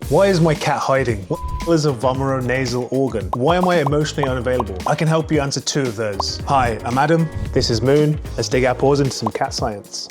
Why is my cat hiding? What is a vomeronasal organ? Why am I emotionally unavailable? I can help you answer 2 of those. Hi, I'm Adam. This is Moon. Let's dig our paws into some cat science.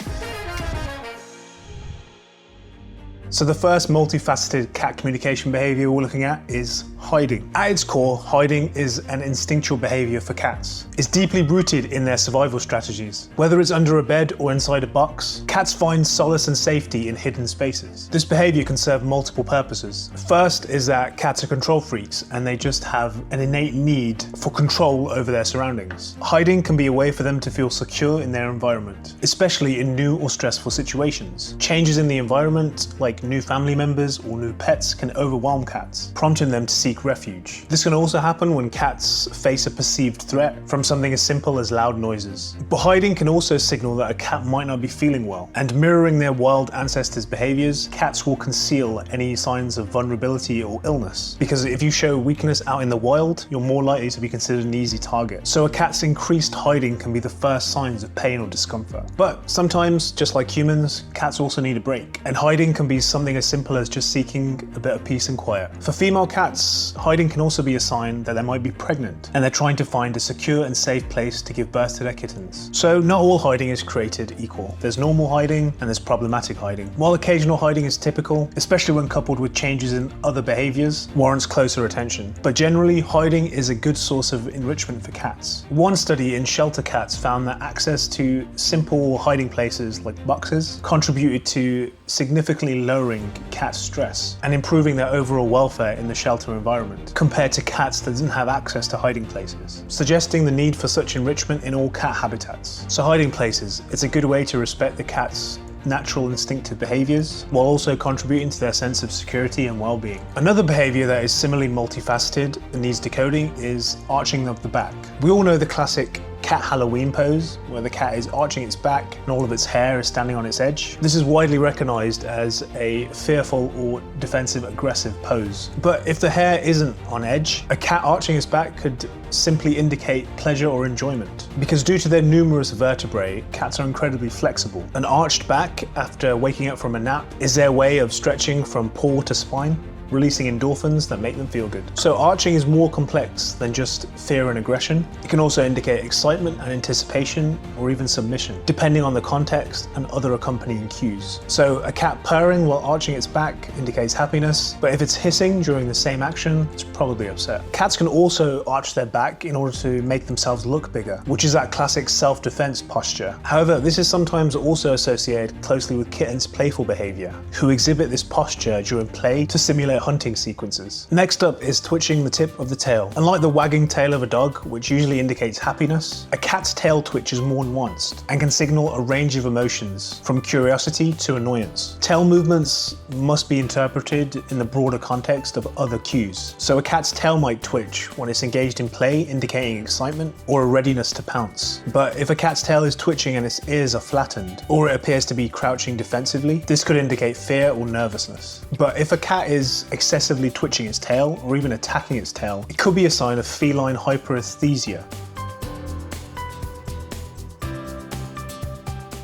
So the first multifaceted cat communication behavior we're looking at is hiding. At its core, hiding is an instinctual behavior for cats. It's deeply rooted in their survival strategies. Whether it's under a bed or inside a box, cats find solace and safety in hidden spaces. This behavior can serve multiple purposes. First is that cats are control freaks and they just have an innate need for control over their surroundings. Hiding can be a way for them to feel secure in their environment, especially in new or stressful situations. Changes in the environment, like new family members or new pets, can overwhelm cats, prompting them to seek refuge. This can also happen when cats face a perceived threat from something as simple as loud noises. But hiding can also signal that a cat might not be feeling well, and mirroring their wild ancestors' behaviors, cats will conceal any signs of vulnerability or illness. Because if you show weakness out in the wild, you're more likely to be considered an easy target. So a cat's increased hiding can be the first signs of pain or discomfort. But sometimes, just like humans, cats also need a break. And hiding can be something as simple as just seeking a bit of peace and quiet. For female cats, hiding can also be a sign that they might be pregnant and they're trying to find a secure and safe place to give birth to their kittens. So not all hiding is created equal. There's normal hiding and there's problematic hiding. While occasional hiding is typical, especially when coupled with changes in other behaviors, warrants closer attention. But generally, hiding is a good source of enrichment for cats. One study in shelter cats found that access to simple hiding places like boxes contributed to significantly lowering cat stress and improving their overall welfare in the shelter environment, compared to cats that didn't have access to hiding places, suggesting the need for such enrichment in all cat habitats. So hiding places, it's a good way to respect the cat's natural instinctive behaviors while also contributing to their sense of security and well-being. Another behavior that is similarly multifaceted and needs decoding is arching of the back. We all know the classic cat Halloween pose, where the cat is arching its back and all of its hair is standing on its edge. This is widely recognized as a fearful or defensive aggressive pose. But if the hair isn't on edge, a cat arching its back could simply indicate pleasure or enjoyment. Because due to their numerous vertebrae, cats are incredibly flexible. An arched back after waking up from a nap is their way of stretching from paw to spine, releasing endorphins that make them feel good. So arching is more complex than just fear and aggression. It can also indicate excitement and anticipation, or even submission, depending on the context and other accompanying cues. So a cat purring while arching its back indicates happiness, but if it's hissing during the same action, it's probably upset. Cats can also arch their back in order to make themselves look bigger, which is that classic self-defense posture. However, this is sometimes also associated closely with kittens' playful behavior, who exhibit this posture during play to simulate hunting sequences. Next up is twitching the tip of the tail. Unlike the wagging tail of a dog, which usually indicates happiness, a cat's tail twitch is more nuanced and can signal a range of emotions, from curiosity to annoyance. Tail movements must be interpreted in the broader context of other cues. So a cat's tail might twitch when it's engaged in play, indicating excitement or a readiness to pounce. But if a cat's tail is twitching and its ears are flattened, or it appears to be crouching defensively, this could indicate fear or nervousness. But if a cat is excessively twitching its tail or even attacking its tail, it could be a sign of feline hyperesthesia.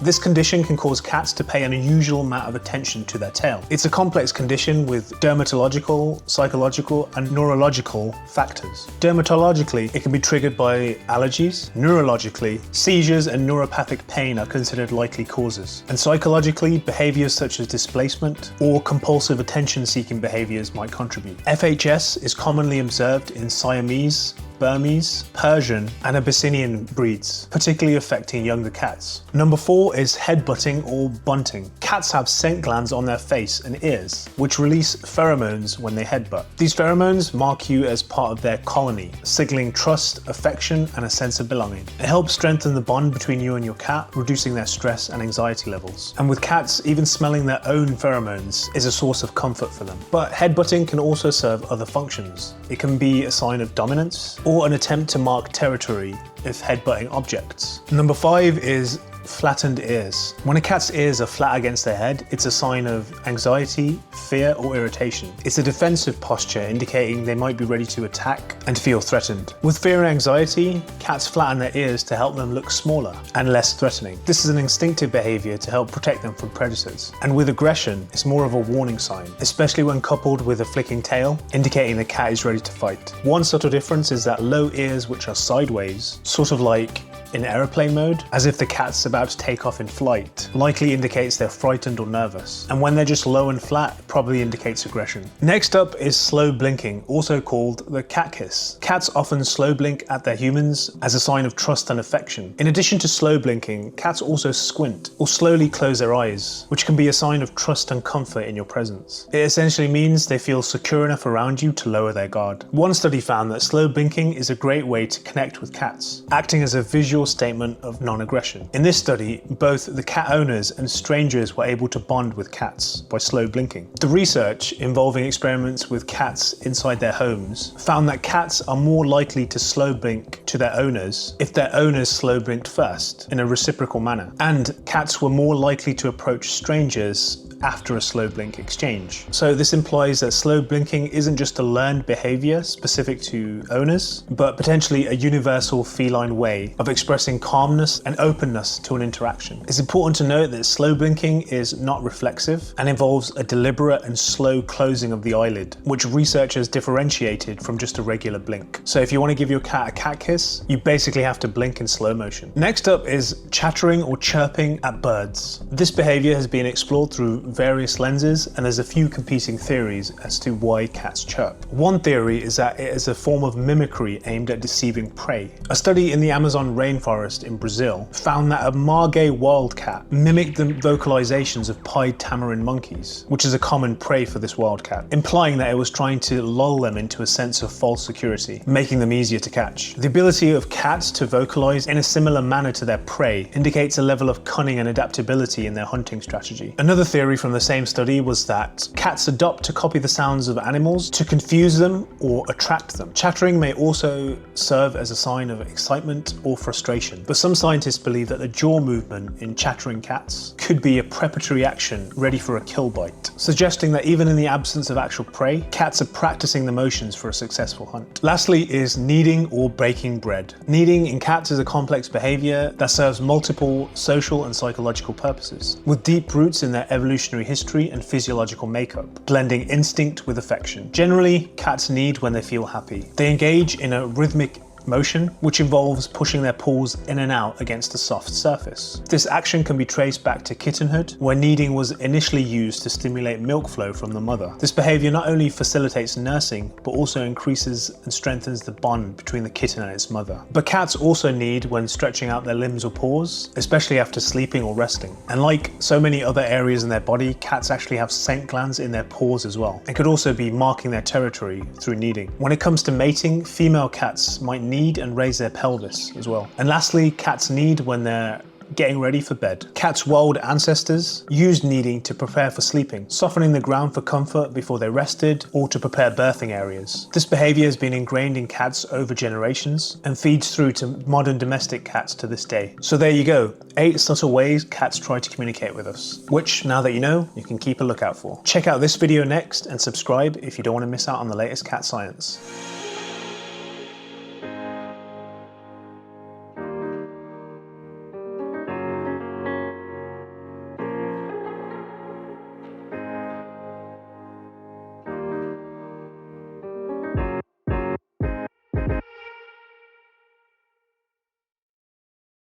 This condition can cause cats to pay an unusual amount of attention to their tail. It's a complex condition with dermatological, psychological, and neurological factors. Dermatologically, it can be triggered by allergies. Neurologically, seizures and neuropathic pain are considered likely causes. And psychologically, behaviors such as displacement or compulsive attention-seeking behaviors might contribute. FHS is commonly observed in Siamese, Burmese, Persian, and Abyssinian breeds, particularly affecting younger cats. Number 4 is headbutting or bunting. Cats have scent glands on their face and ears, which release pheromones when they headbutt. These pheromones mark you as part of their colony, signaling trust, affection, and a sense of belonging. It helps strengthen the bond between you and your cat, reducing their stress and anxiety levels. And with cats, even smelling their own pheromones is a source of comfort for them. But headbutting can also serve other functions. It can be a sign of dominance, or an attempt to mark territory if headbutting objects. Number 5 is flattened ears. When a cat's ears are flat against their head, it's a sign of anxiety, fear, or irritation. It's a defensive posture indicating they might be ready to attack and feel threatened. With fear and anxiety, cats flatten their ears to help them look smaller and less threatening. This is an instinctive behavior to help protect them from predators. And with aggression, it's more of a warning sign, especially when coupled with a flicking tail, indicating the cat is ready to fight. One subtle difference is that low ears, which are sideways, sort of like in aeroplane mode, as if the cat's about to take off in flight, likely indicates they're frightened or nervous. And when they're just low and flat, it probably indicates aggression. Next up is slow blinking, also called the cat kiss. Cats often slow blink at their humans as a sign of trust and affection. In addition to slow blinking, cats also squint or slowly close their eyes, which can be a sign of trust and comfort in your presence. It essentially means they feel secure enough around you to lower their guard. One study found that slow blinking is a great way to connect with cats, acting as a visual statement of non-aggression. In this study, both the cat owners and strangers were able to bond with cats by slow blinking. The research, involving experiments with cats inside their homes, found that cats are more likely to slow blink to their owners if their owners slow blinked first, in a reciprocal manner. And cats were more likely to approach strangers after a slow blink exchange. So this implies that slow blinking isn't just a learned behavior specific to owners, but potentially a universal feline way of expressing calmness and openness to an interaction. It's important to note that slow blinking is not reflexive and involves a deliberate and slow closing of the eyelid, which researchers differentiated from just a regular blink. So if you want to give your cat a cat kiss, you basically have to blink in slow motion. Next up is chattering or chirping at birds. This behavior has been explored through various lenses, and there's a few competing theories as to why cats chirp. One theory is that it is a form of mimicry aimed at deceiving prey. A study in the Amazon rainforest in Brazil found that a margay wildcat mimicked the vocalizations of pied tamarin monkeys, which is a common prey for this wildcat, implying that it was trying to lull them into a sense of false security, making them easier to catch. The ability of cats to vocalize in a similar manner to their prey indicates a level of cunning and adaptability in their hunting strategy. Another theory from the same study was that cats adopt to copy the sounds of animals to confuse them or attract them. Chattering may also serve as a sign of excitement or frustration, but some scientists believe that the jaw movement in chattering cats could be a preparatory action ready for a kill bite, suggesting that even in the absence of actual prey, cats are practicing the motions for a successful hunt. Lastly is kneading or breaking bread. Kneading in cats is a complex behavior that serves multiple social and psychological purposes, with deep roots in their evolutionary history and physiological makeup, blending instinct with affection. Generally, cats knead when they feel happy. They engage in a rhythmic motion, which involves pushing their paws in and out against a soft surface. This action can be traced back to kittenhood, where kneading was initially used to stimulate milk flow from the mother. This behavior not only facilitates nursing, but also increases and strengthens the bond between the kitten and its mother. But cats also knead when stretching out their limbs or paws, especially after sleeping or resting. And like so many other areas in their body, cats actually have scent glands in their paws as well, and could also be marking their territory through kneading. When it comes to mating, female cats might knead and raise their pelvis as well. And lastly, cats knead when they're getting ready for bed. Cats' wild ancestors used kneading to prepare for sleeping, softening the ground for comfort before they rested or to prepare birthing areas. This behavior has been ingrained in cats over generations and feeds through to modern domestic cats to this day. So there you go, 8 subtle ways cats try to communicate with us, which, now that you know, you can keep a lookout for. Check out this video next and subscribe if you don't want to miss out on the latest cat science.